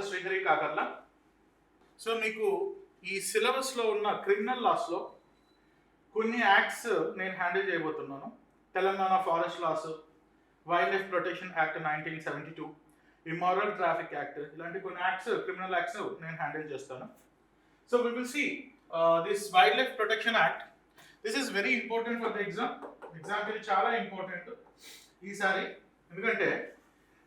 పేరు శ్రీహరి కాకర్ల. సో మీకు ఈ సిలబస్లో ఉన్న క్రిమినల్ లాస్లో కొన్ని యాక్ట్స్ నేను హ్యాండిల్ చేయబోతున్నాను. Telangana forest laws, wildlife protection act 1972, immoral traffic act, ఇలాంటి కొన్ని యాక్ట్స్, క్రిమినల్ యాక్ట్స్ నేను హ్యాండిల్ చేస్తాను. So we will see this wildlife protection act. This is very important for the ఎగ్జామ్కి ఇది చాలా ఇంపార్టెంట్ ఈసారి. ఎందుకంటే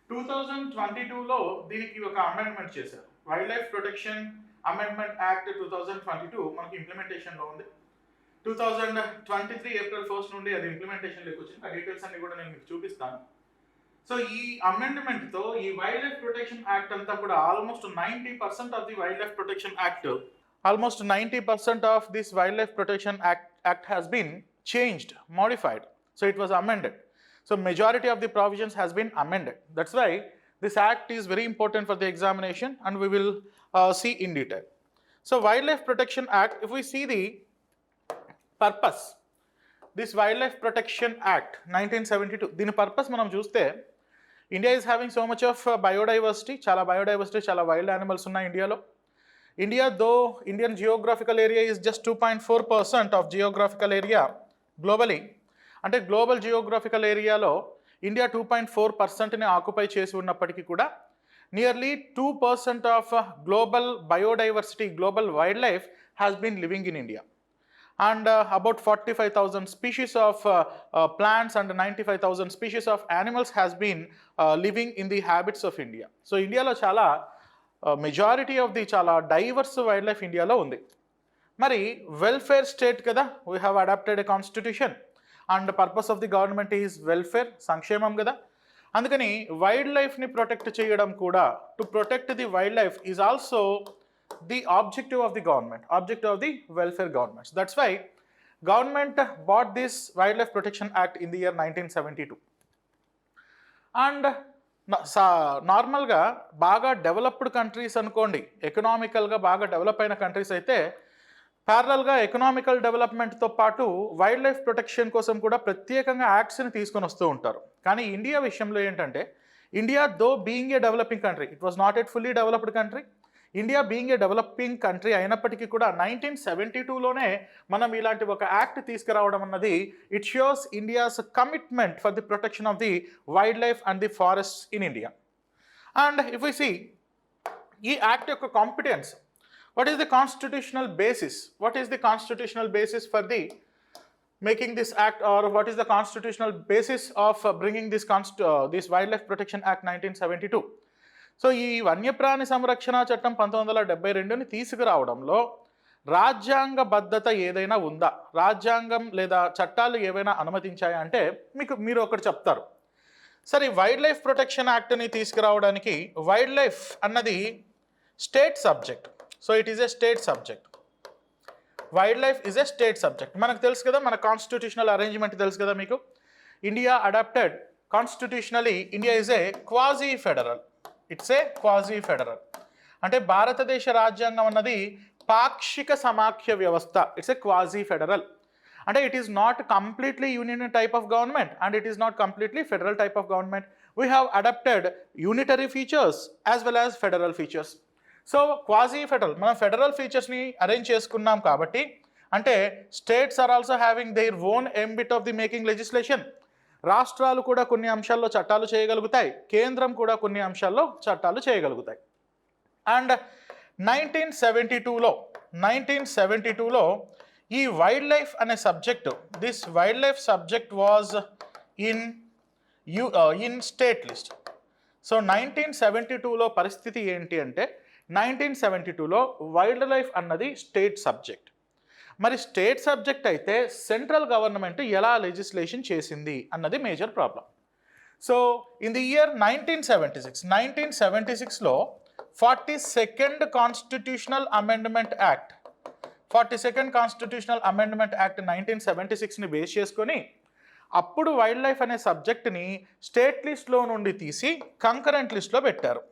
2022లో దీనికి ఒక అమెండ్మెంట్ చేశారు. Wild life protection amendment act 2022 మనకి ఇంప్లిమెంటేషన్లో ఉంది. 2023 ఏప్రిల్ 1 నుండి అది ఇంప్లిమెంటేషన్లోకి వచ్చింది. ఆ డీటెయిల్స్ అన్ని కూడా నేను మీకు చూపిస్తాను. సో ఈ అమెండ్మెంట్తో ఈ వైల్డ్ లైఫ్ ప్రొటెక్షన్ యాక్ట్ అంతా కూడా almost 90% of the wildlife protection act, almost 90% of this wildlife protection act has been changed, modified. So it was amended. So majority of the provisions has been amended. That's why this act is very important for the examination, and we will see in detail. So Wildlife Protection Act, if we see the purpose, this Wildlife Protection Act 1972, దీని purpose మనం చూస్తే, India is having so much of biodiversity, చాలా biodiversity, చాలా wild animals ఉన్నాయి ఇండియాలో. India, though Indian geographical area is just 2.4% of geographical area globally, అంటే global geographical ఏరియాలో India 2.4%ని ఆక్యుపై చేసి ఉన్నప్పటికీ కూడా nearly 2% of global biodiversity, global wildlife has been living in India. And about 45,000 species of plants and 95,000 species of animals has been living in the habits of India. So ఇండియాలో చాలా majority of the చాలా diverse wildlife ఇండియాలో ఉంది. మరి welfare state కదా, we have adopted a constitution and purpose of the government is welfare, సంక్షేమం కదా. అందుకని వైల్డ్ లైఫ్ని ప్రొటెక్ట్ చేయడం కూడా, to protect the wildlife is also the objective of the government, objective of the welfare governments. That's why government bought this wildlife protection act in the year 1972. And నార్మల్గా బాగా developed countries అనుకోండి, ఎకనామికల్గా బాగా develop అయిన countries అయితే ప్యారలల్గా economical డెవలప్మెంట్తో పాటు wild life protection కోసం కూడా ప్రత్యేకంగా యాక్ట్స్ని తీసుకొని వస్తూ ఉంటారు. కానీ ఇండియా విషయంలో ఏంటంటే, India though being a developing country, it was not at fully developed country. India being a developing country అయినప్పటికీ కూడా 1972లోనే మనం ఇలాంటి ఒక యాక్ట్ తీసుకురావడం అన్నది, it shows India's commitment for the protection of the wildlife and the forest in India. And if we see ఈ act యొక్క competence, what is the constitutional basis? What is the constitutional basis for the making this act, or what is the constitutional basis of bringing this Wildlife Protection Act 1972? So ఈ వన్యప్రాణి సంరక్షణ చట్టం 1972ని తీసుకురావడంలో రాజ్యాంగబద్ధత ఏదైనా ఉందా, రాజ్యాంగం లేదా చట్టాలు ఏవైనా అనుమతించాయా అంటే మీరు ఒకటి చెప్తారు. సరే, వైల్డ్ లైఫ్ ప్రొటెక్షన్ యాక్ట్ని తీసుకురావడానికి వైల్డ్ లైఫ్ అన్నది state subject. So it is a state subject. Wildlife is a state subject. మనకు తెలుసు కదా, మన కాన్స్టిట్యూషనల్ అరేంజ్మెంట్ తెలుసు కదా మీకు. India adopted constitutionally, India is a quasi federal. It's a quasi federal అంటే భారతదేశ రాజ్యాంగం అన్నది పాక్షిక సమాఖ్య వ్యవస్థ. ఇట్స్ ఏ క్వాజీ ఫెడరల్ అంటే it is not completely union type of government and it is not completely federal type of government. We have adapted unitary features as well as federal features. So quasi federal, మనం federal ఫీచర్స్ని arrange చేసుకున్నాం కాబట్టి, అంటే states are also having their own ambit of the making legislation. రాష్ట్రాలు కూడా కొన్ని అంశాల్లో చట్టాలు చేయగలుగుతాయి, కేంద్రం కూడా కొన్ని అంశాల్లో చట్టాలు చేయగలుగుతాయి. అండ్ 1972లో ఈ వైల్డ్ లైఫ్ అనే subject, this wildlife subject was in state list. So 1972లో పరిస్థితి ఏంటి అంటే, 1972లో వైల్డ్ లైఫ్ అన్నది స్టేట్ సబ్జెక్ట్. మరి స్టేట్ సబ్జెక్ట్ అయితే సెంట్రల్ గవర్నమెంట్ ఎలా లెజిస్లేషన్ చేసింది అన్నది major problem. So in the year 1976లో 42nd constitutional amendment act, 42nd constitutional amendment act 1976ని బేస్ చేసుకొని అప్పుడు వైల్డ్ లైఫ్ అనే సబ్జెక్ట్ని స్టేట్ లిస్ట్లో నుండి తీసి కంకరెంట్ లిస్ట్లో పెట్టారు.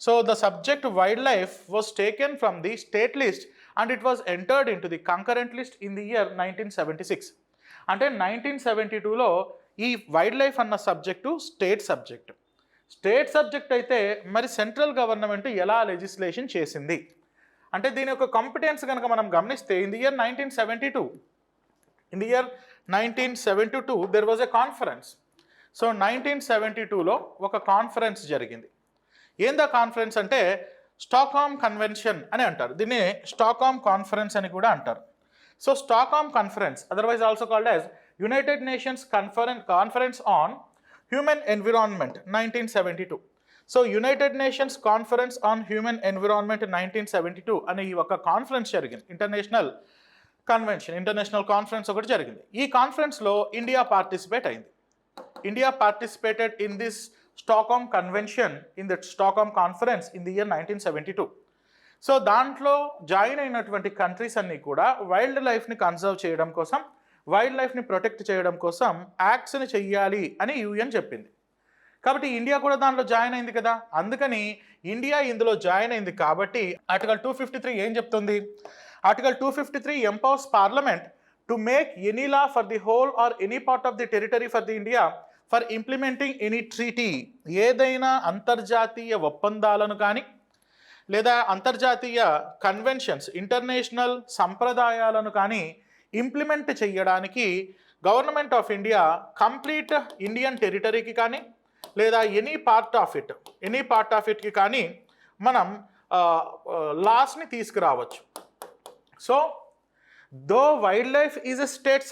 So the subject wildlife was taken from the state list and it was entered into the concurrent list in the year 1976. అంటే 1972లో ఈ వైల్డ్ లైఫ్ అన్న subject state subject. State subject అయితే మరి సెంట్రల్ గవర్నమెంట్ ఎలా legislation చేసింది అంటే దీని యొక్క కాంపిటెన్స్ కనుక మనం గమనిస్తే in the year 1972 there was a conference. So 1972లో ఒక కాన్ఫరెన్స్ జరిగింది. ఏందా కాన్ఫరెన్స్ అంటే స్టాక్హోమ్ కన్వెన్షన్ అని అంటారు, దీన్ని స్టాక్హోమ్ కాన్ఫరెన్స్ అని కూడా అంటారు. So Stockholm conference otherwise also called as United nations conference on human environment 1972. So United nations conference on human environment 1972 అనే ఈ ఒక కాన్ఫరెన్స్ జరిగింది. ఇంటర్నేషనల్ కాన్ఫరెన్స్ ఒకటి జరిగింది. ఈ కాన్ఫరెన్స్లో ఇండియా పార్టిసిపేట్ అయింది. India participated in this Stockholm convention in the Stockholm conference in the year 1972. So దాంట్లో జాయిన్ అయినటువంటి కంట్రీస్ అన్నీ కూడా వైల్డ్ లైఫ్ని కన్జర్వ్ చేయడం కోసం, వైల్డ్ లైఫ్ని ప్రొటెక్ట్ చేయడం కోసం యాక్ట్స్ని చెయ్యాలి అని యుఎన్ చెప్పింది. కాబట్టి ఇండియా కూడా దాంట్లో జాయిన్ అయింది కదా, అందుకని ఇండియా ఇందులో జాయిన్ అయింది కాబట్టి ఆర్టికల్ 253 ఏం చెప్తుంది? Article 253 empowers parliament to make any law for the whole or any part of the territory for the India for implementing any treaty. ఏదైనా అంతర్జాతీయ ఒప్పందాలను కానీ లేదా అంతర్జాతీయ కన్వెన్షన్స్, ఇంటర్నేషనల్ సంప్రదాయాలను కానీ ఇంప్లిమెంట్ చేయడానికి government of India complete Indian టెరిటరీకి కానీ లేదా ఎనీ పార్ట్ ఆఫ్ ఇట్కి కానీ మనం లాస్ని తీసుకురావచ్చు. So though wildlife is a state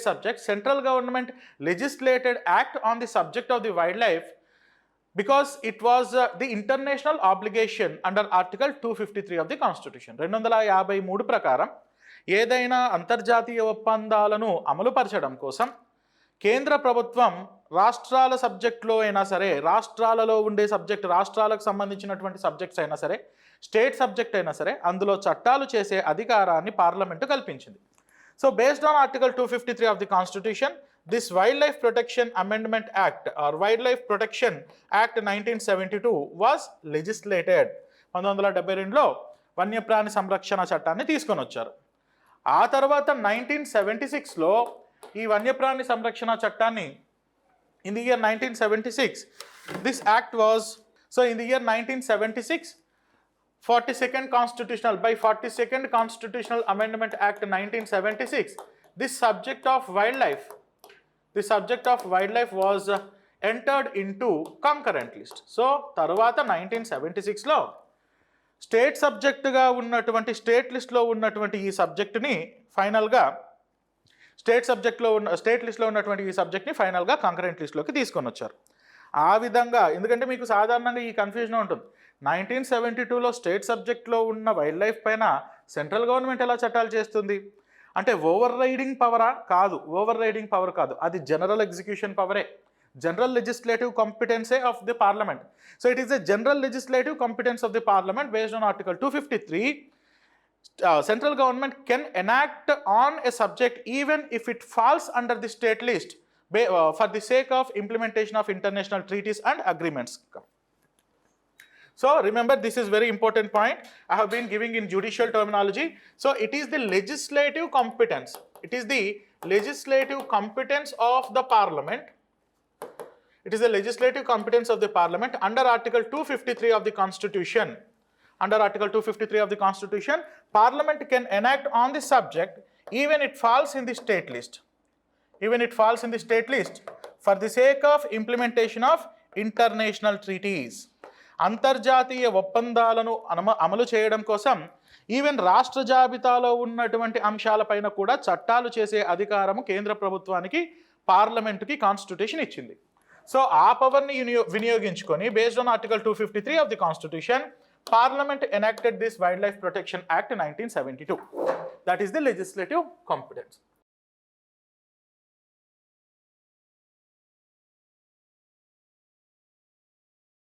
subject, central government legislated act on the subject of the wildlife because it was the international obligation under article 253 of the constitution. 253 ప్రకారం ఏదైనా అంతర్జాతీయ ఒప్పందాలను అమలుపరచడం కోసం కేంద్ర ప్రభుత్వం రాష్ట్రాల సబ్జెక్ట్లో అయినా సరే, రాష్ట్రాలలో ఉండే సబ్జెక్ట్, రాష్ట్రాలకు సంబంధించినటువంటి సబ్జెక్ట్స్ అయినా సరే, స్టేట్ సబ్జెక్ట్ అయినా సరే, అందులో చట్టాలు చేసే అధికారాన్ని పార్లమెంటు కల్పించింది. So based on article 253 of the constitution, this Wildlife Protection Amendment Act or Wildlife Protection Act 1972 was legislated. 1972లో వన్యప్రాణి సంరక్షణ చట్టాన్ని తీసుకొని వచ్చారు. ఆ తర్వాత 1976లో ఈ వన్యప్రాణి సంరక్షణ చట్టాన్ని in the year 1976 this act was, so in the year 1976 42nd Constitutional Amendment Act 1976, this subject of wildlife was entered into concurrent list. So తర్వాత 1976లో స్టేట్ సబ్జెక్టుగా ఉన్నటువంటి స్టేట్ లిస్ట్లో ఉన్నటువంటి ఈ సబ్జెక్టుని ఫైనల్గా స్టేట్ లిస్ట్లో ఉన్నటువంటి ఈ సబ్జెక్ట్ని ఫైనల్గా కాంకరెంట్ లిస్ట్లోకి తీసుకొని వచ్చారు. ఆ విధంగా, ఎందుకంటే మీకు సాధారణంగా ఈ కన్ఫ్యూజన్ ఉంటుంది, 1972లో స్టేట్ సబ్జెక్ట్లో ఉన్న వైల్డ్ లైఫ్ పైన సెంట్రల్ గవర్నమెంట్ ఎలా చట్టాలు చేస్తుంది అంటే ఓవర్ రైడింగ్ పవరా? కాదు, ఓవర్ రైడింగ్ పవర్ కాదు, అది జనరల్ ఎగ్జిక్యూషన్ పవరే, జనరల్ లెజిస్లేటివ్ కాంపిటెన్సే of the parliament. So it is a general legislative competence of the parliament based on article 253. Central government can enact on a subject even if it falls under the state list for the sake of implementation of international treaties and agreements. So remember, this is very important point I have been giving in judicial terminology. So it is the legislative competence. It is the legislative competence of the parliament. It is the legislative competence of the parliament under Article 253 of the Constitution. Under Article 253 of the Constitution, Parliament can enact on the subject even it falls in the state list. For the sake of implementation of international treaties. అంతర్జాతీయ ఒప్పందాలను అమలు చేయడం కోసం even రాష్ట్ర జాబితాలో ఉన్నటువంటి అంశాలపైన కూడా చట్టాలు చేసే అధికారము కేంద్ర ప్రభుత్వానికి, పార్లమెంటుకి కాన్స్టిట్యూషన్ ఇచ్చింది. సో ఆ పవర్ని వినియోగించుకొని based on article 253 of the Constitution, Parliament enacted this Wildlife Protection Act 1972. That is the legislative competence.